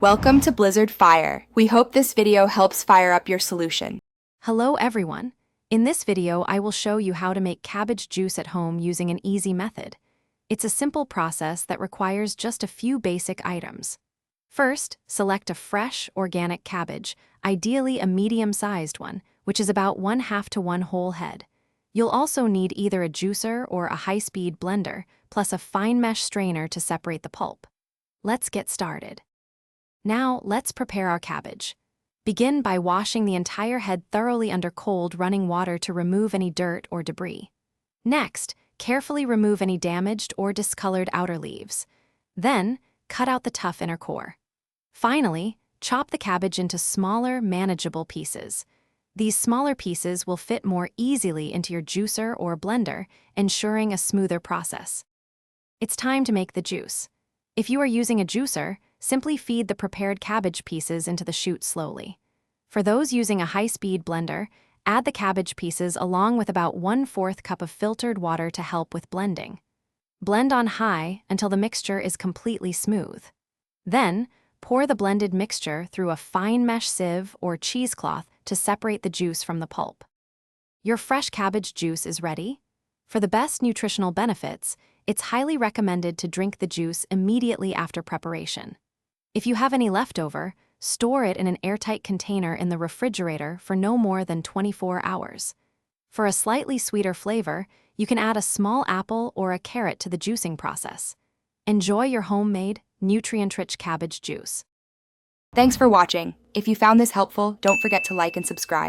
Welcome to Blizzard Fire. We hope this video helps fire up your solution. Hello everyone. In this video, I will show you how to make cabbage juice at home using an easy method. It's a simple process that requires just a few basic items. First, select a fresh, organic cabbage, ideally a medium-sized one, which is about 1/2 to 1 whole head. You'll also need either a juicer or a high-speed blender, plus a fine mesh strainer to separate the pulp. Let's get started. Now, let's prepare our cabbage. Begin by washing the entire head thoroughly under cold running water to remove any dirt or debris. Next, carefully remove any damaged or discolored outer leaves. Then, cut out the tough inner core. Finally, chop the cabbage into smaller, manageable pieces. These smaller pieces will fit more easily into your juicer or blender, ensuring a smoother process. It's time to make the juice. If you are using a juicer, simply feed the prepared cabbage pieces into the chute slowly. For those using a high-speed blender, add the cabbage pieces along with about 1/4 cup of filtered water to help with blending. Blend on high until the mixture is completely smooth. Then, pour the blended mixture through a fine mesh sieve or cheesecloth to separate the juice from the pulp. Your fresh cabbage juice is ready. For the best nutritional benefits, it's highly recommended to drink the juice immediately after preparation. If you have any leftover, store it in an airtight container in the refrigerator for no more than 24 hours. For a slightly sweeter flavor, you can add a small apple or a carrot to the juicing process. Enjoy your homemade, nutrient-rich cabbage juice. Thanks for watching. If you found this helpful, don't forget to like and subscribe.